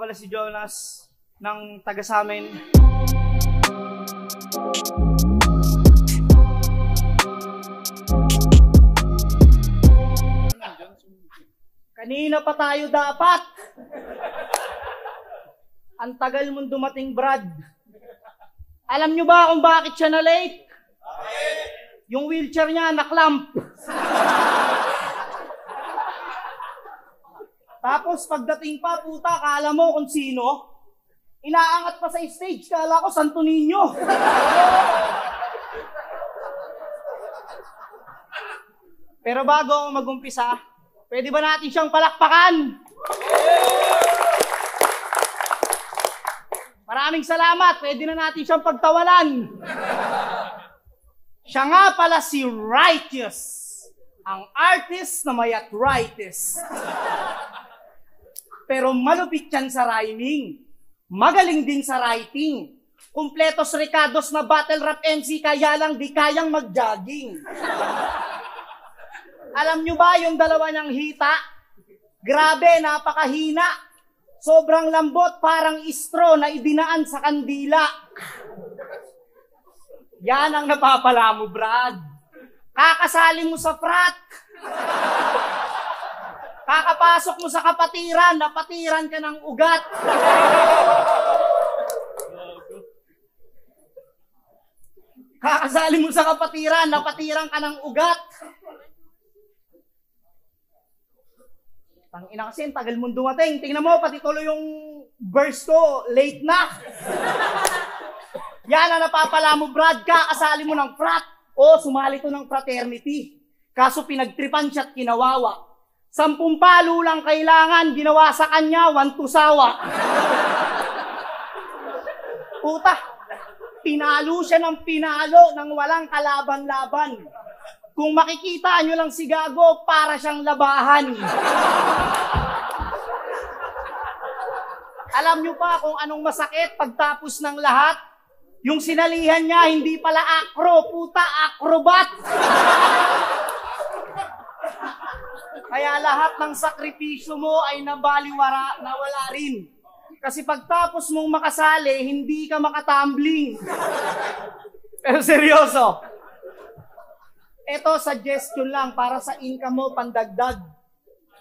pala si Jonas ng taga sa amin. Kanina pa tayo dapat. Ang tagal mong dumating, Brad. Alam nyo ba kung bakit siya na late? Yung wheelchair niya naklamp. Tapos pagdating pa, puta, kala mo kung sino? Inaangat pa sa stage, kala ko Santo Niño. Pero bago ako mag-umpisa, pwede ba natin siyang palakpakan? Maraming salamat, pwede na natin siyang pagtawanan. Siya nga pala si Righteous, ang artist na may arthritis. Pero malupit yan sa rhyming. Magaling din sa writing. Kumpletos Ricardos na battle rap MC, kaya lang di kayang mag-jogging. Alam nyo ba yung dalawa niyang hita? Grabe, napakahina. Sobrang lambot, parang istro na idinaan sa kandila. Yan ang napapala mo, Brad. Kakasali mo sa frat. Kakapasok mo sa kapatiran, napatiran ka ng ugat. Kakasali mo sa kapatiran, napatiran ka ng ugat. Tangina kasi, tagal mong dumating. Tingnan mo, pati tuloy yung verse ko, late na. Yan ang napapala mo, Brad. Kakasali mo ng frat. O, sumali to ng fraternity. Kaso pinagtripan siya at kinawawa. 10 palo lang kailangan, ginawa sa kanya, 1 tusawa. Puta, pinalo siya ng pinalo nang walang kalaban-laban. Kung makikita nyo lang si Gago, para siyang labahan. Alam nyo pa kung anong masakit pagtapos ng lahat? Yung sinalihan niya, hindi pala acro, puta, acrobat. Kaya lahat ng sakripisyo mo ay nawala rin. Kasi pagtapos mong makasali, hindi ka makatumbling. Pero seryoso. Ito, suggestion lang para sa income mo, pandagdag.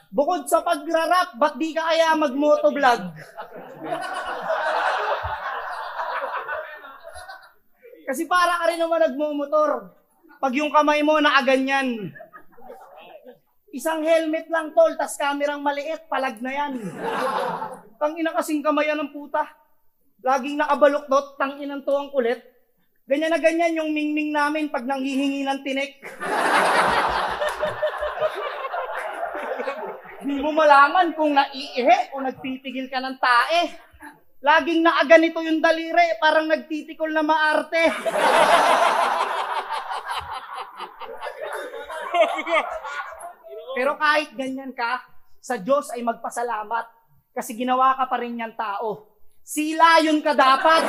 Bukod sa pagra-rap, ba't di ka kaya mag-motovlog? Kasi para ka rin naman nagmumotor. Pag yung kamay mo nakaganyan. Isang helmet lang, tol, tas kamerang maliit, palag na yan. Tangina kasing kamayan ng puta. Laging nakabaluktot, tanginan to ang kulit. Ganyan na ganyan yung mingming namin pag nanghihingi ng tinik. Hindi mo malaman kung naiihi o nagtitigil ka ng tae. Laging nakaganito yung daliri, parang nagtitikol na maarte. Pero kahit ganyan ka, sa Diyos ay magpasalamat. Kasi ginawa ka pa rin niyang tao. Sila yun ka dapat.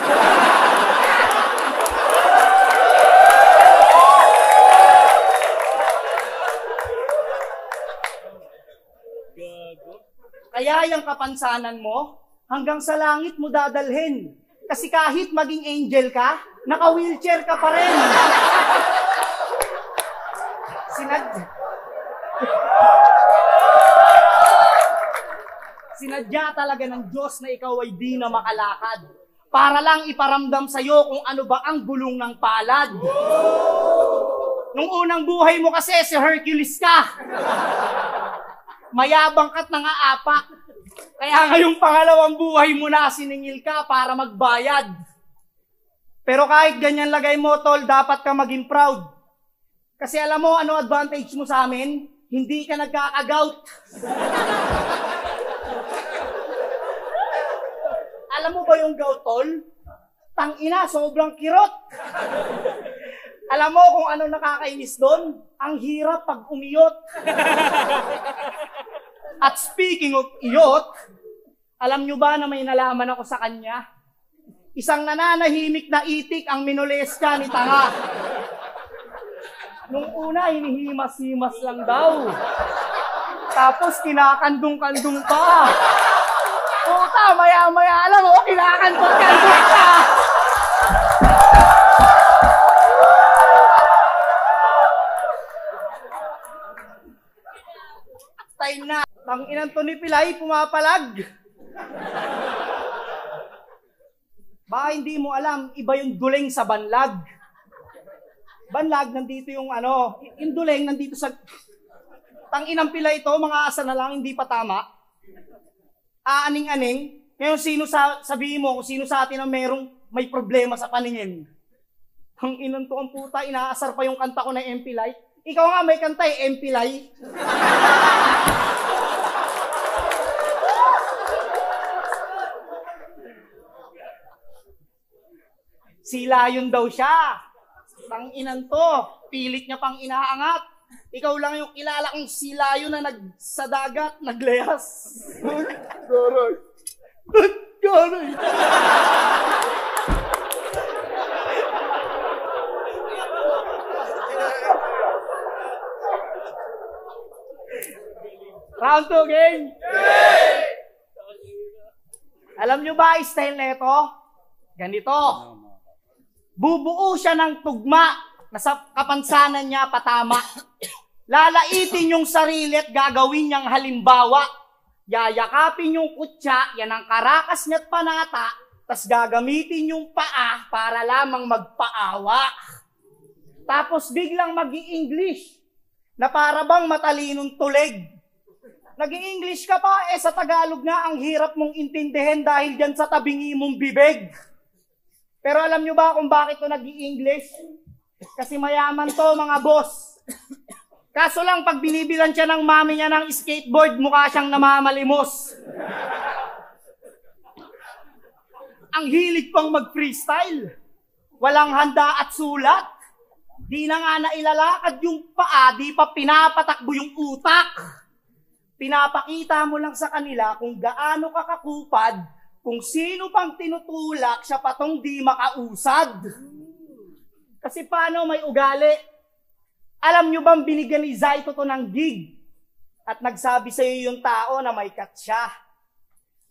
Kaya yung kapansanan mo, hanggang sa langit mo dadalhin. Kasi kahit maging angel ka, naka-wheelchair ka pa rin. Sinadya talaga ng Diyos na ikaw ay di na makalakad. Para lang iparamdam sa'yo kung ano ba ang gulong ng palad. Nung unang buhay mo kasi, si Hercules ka. Mayabang ka't nangaapak. Kaya ngayong pangalawang buhay mo na, siningil ka para magbayad. Pero kahit ganyan lagay mo, tol, dapat ka maging proud. Kasi alam mo, ano advantage mo sa amin? Hindi ka nagkaka-gout. Alam mo ba yung gout, tol? Tangina, sobrang kirot. Alam mo kung ano nakakainis doon? Ang hirap pag umiyot. At speaking of iyot, alam nyo ba na may nalaman ako sa kanya? Isang nananahimik na itik ang minuleska ni Tanga. Nung una, hinihimas-himas lang daw. Tapos kinakandong-kandong pa. Puta, maya-maya alam mo, kinakantot-kantot ka. Time na. Tanginan to ni Pilay, pumapalag. Baka hindi mo alam, iba yung duling sa banlag. Banlag, nandito yung ano, yung duling nandito sa... Tanginang Pilay ito, mga asa na lang, hindi pa tama. Aaning-aning. Ngayon, sabihin mo kung sino sa atin ang may problema sa paningin. Tanginan to ang puta, inaasar pa yung kanta ko na MP Light. Ikaw nga may kanta eh, MP Light. Sila yun daw siya. Tanginan to. Pilit niya pang inaangat. Ikaw lang yung kilala kong sila yun na sa dagat, nagleyas. Garay. Garay. Round 2, game. Alam nyo ba style na ito? Ganito. Bubuo siya ng tugma na sa kapansanan niya patama. Lalaitin yung sarili at gagawin niyang halimbawa. Yayakapin yung kutsa, yan ang karakas niya't panata, tas gagamitin yung paa para lamang magpaawa. Tapos biglang mag-i-English na para bang matalinong tulig. Nag-i-English ka pa, sa Tagalog nga ang hirap mong intindihin dahil dyan sa tabingi mong bibig. Pero alam nyo ba kung bakit to nag-i-English? Kasi mayaman to mga boss. Kaso lang pag binibilan siya ng mami niya ng skateboard, mukha siyang namamalimos. Ang hilig pang mag-freestyle. Walang handa at sulat. Di na nga nailalakad yung paa, di pa pinapatakbo yung utak. Pinapakita mo lang sa kanila kung gaano ka kakupad, kung sino pang tinutulak, siya patong di makausad. Kasi paano may ugali? Alam nyo bang binigyan ni Zaito to ng gig? At nagsabi sa iyo yung tao na may cut siya.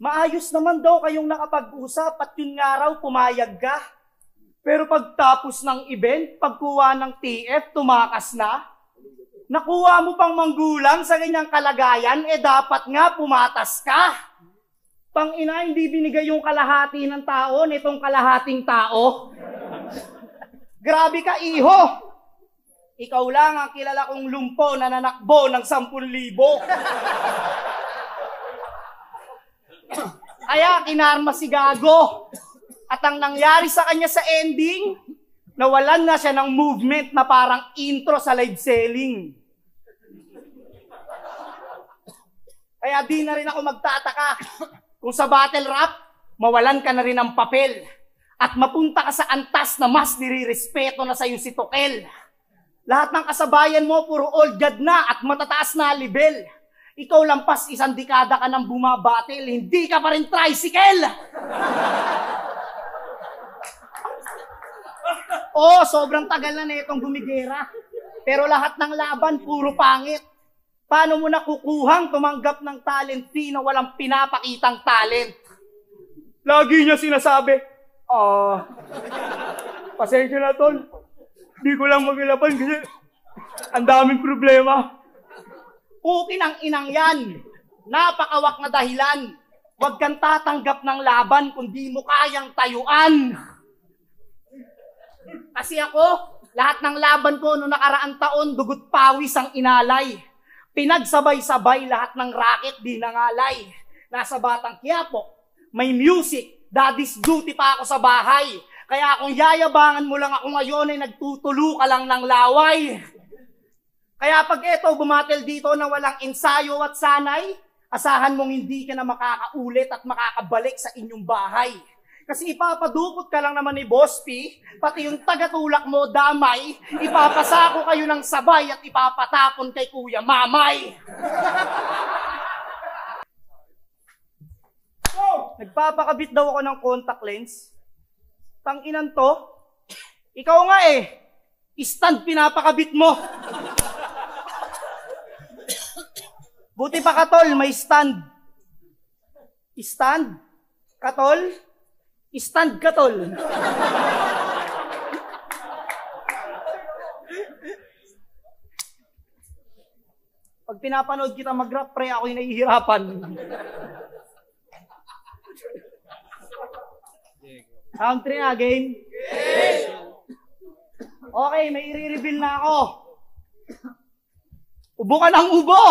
Maayos naman daw kayong nakapag-usap at yun nga raw pumayag ka. Pero pagtapos ng event, pagkuha ng TF, tumakas na. Nakuha mo pang manggulang sa ganyang kalagayan, dapat nga pumatas ka. Pang-ina, hindi binigay yung kalahati ng tao, nitong kalahating tao. Grabe ka, iho! Ikaw lang ang kilala kong lumpo na nanakbo ng 10,000. Kaya kinarma si Gago. At ang nangyari sa kanya sa ending, nawalan na siya ng movement na parang intro sa live selling. Kaya di na rin ako magtataka kung sa battle rap, mawalan ka na rin ng papel at mapunta ka sa antas na mas nirirespeto na sa'yo si Tokel. Lahat ng kasabayan mo, puro old god na at matataas na level. Ikaw lampas 1 dekada ka nang bumabatil, hindi ka pa rin tricycle! Oh, sobrang tagal na itong bumigera. Pero lahat ng laban, puro pangit. Paano mo nakukuhang tumanggap ng talent fee na walang pinapakitang talent? Lagi niya sinasabi, pasensya na tol. Di ko lang magilapan kasi ang daming problema. Pukin ang inang yan. Napakawak na dahilan. Huwag kang tatanggap ng laban kung di mo kayang tayuan. Kasi ako, lahat ng laban ko noong nakaraang taon, dugot pawis ang inalay. Pinagsabay-sabay lahat ng racket, di nangalay. Nasa Batang Quiapo, may music, daddy's duty pa ako sa bahay. Kaya kung yayabangan mo lang ako ngayon ay nagtutulo ka lang ng laway. Kaya pag eto bumatel dito na walang ensayo at sanay, asahan mong hindi ka na makakaulit at makakabalik sa inyong bahay. Kasi ipapadukot ka lang naman ni Boss P, pati yung tagatulak mo damay, ipapasako kayo ng sabay at ipapatapon kay Kuya Mamay. Nagpapakabit daw ako ng contact lens. Tanginan to. Ikaw nga stand pinapakabit mo. Buti pa ka tol, may stand. Stand? Katol? Stand katol. Pag pinapanood kita mag-rap, pre, ako'y nahihirapan. Sound 3 na, game? Okay, may i-reveal na ako. Ubo ka ng ubo!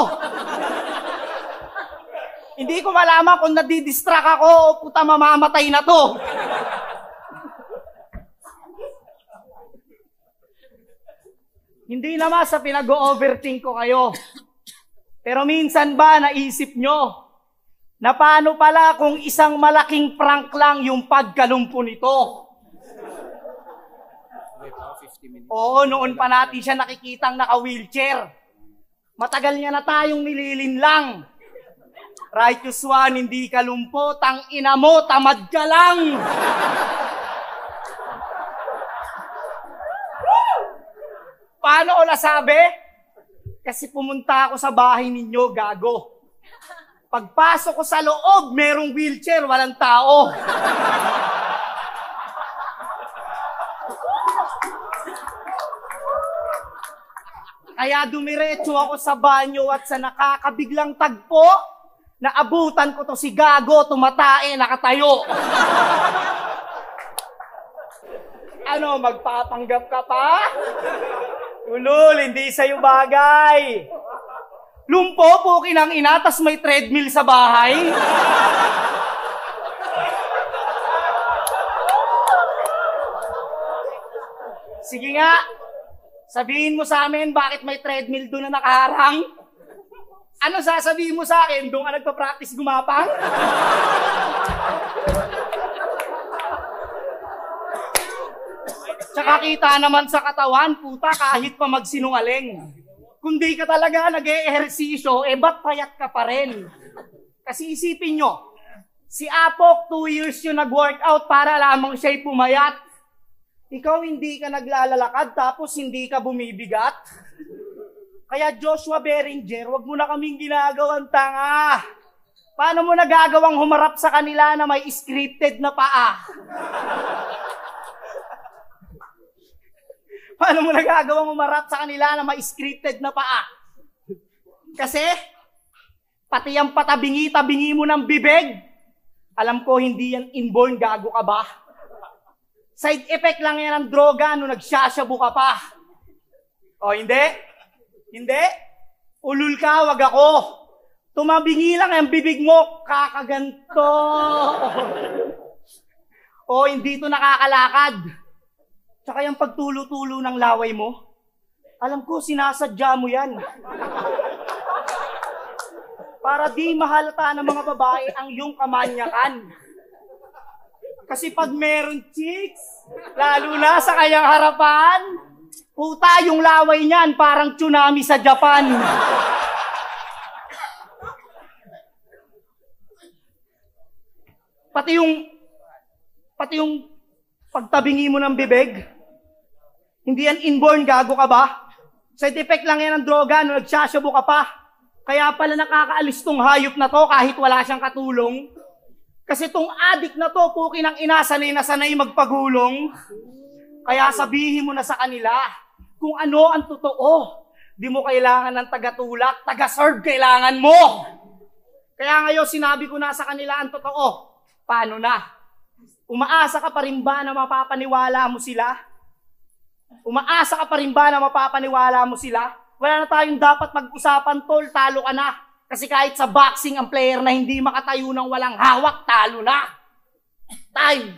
Hindi ko malaman kung nadidistract ako o puta mamamatay na to. Hindi naman sa pinag-overthink ko kayo. Pero minsan ba naisip nyo na paano pala kung isang malaking prank lang yung pagkalumpo nito? Oo, noon pa natin siya nakikitang naka-wheelchair. Matagal niya na tayong nililinlang. Righteous one, hindi ka lumpo, tang ina mo, tamad ka lang. Paano ko nasabi? Kasi pumunta ako sa bahay ninyo, gago. Pagpasok ko sa loob, merong wheelchair, walang tao. Kaya dumiretso ako sa banyo at sa nakakabiglang tagpo, naabutan ko to si gago, tumatae, nakatayo. Ano, magpapanggap ka pa? Ulul, hindi sa'yo bagay. Lumpo, pukin ang ina, tas may treadmill sa bahay. Sige nga, sabihin mo sa amin bakit may treadmill doon na nakaharang. Ano sasabihin mo sa akin? Doon ka nagpa-practice gumapang? Tsaka kita naman sa katawan, puta, kahit pa magsinungaling. Kung di ka talaga nag-e-ehersisyo, ba't payat ka pa rin? Kasi isipin nyo, si Apok, 2 years yung nag-workout para lamang siya'y pumayat. Ikaw hindi ka naglalalakad tapos hindi ka bumibigat. Kaya Joshua Beringer, wag mo na kaming ginagawang tanga. Paano mo nagagawang humarap sa kanila na may scripted na paa? Paano mo nagagawang humarap sa kanila na may scripted na paa? Kasi, pati yung patabingi-tabingi mo ng bibig, alam ko hindi yan inborn, gago ka ba? Side effect lang yan ng droga nung nagsasyabu ka pa. O, hindi? Hindi? Ulul ka, wag ako. Tumabingi lang ang bibig mo, kakaganto. O, hindi to nakakalakad. Tsaka yung pagtulo-tulo ng laway mo, alam ko, sinasadya mo yan. Para di mahalata ng mga babae ang iyong kamanyakan. Kasi pag meron chicks, lalo na sa kanyang harapan, puta, yung laway niyan parang tsunami sa Japan. Pati yung pagtabingi mo ng bibig, hindi yan inborn, gago ka ba? Side effect lang yan ng droga nung nagsasyabu ka pa. Kaya pala nakakaalis tong hayop na to kahit wala siyang katulong. Kasi tong adik na to, pukin ang ina, sanay na sanay magpagulong. Kaya sabihin mo na sa kanila kung ano ang totoo. Di mo kailangan ng tagatulak, taga-serve kailangan mo. Kaya ngayon sinabi ko na sa kanila ang totoo. Paano na? Umaasa ka pa rin ba na mapapaniwala mo sila? Umaasa ka pa rin ba na mapapaniwala mo sila? Wala na tayong dapat mag-usapan, tol, talo ka na. Kasi kahit sa boxing ang player na hindi makatayo ng walang hawak, talo na. Time!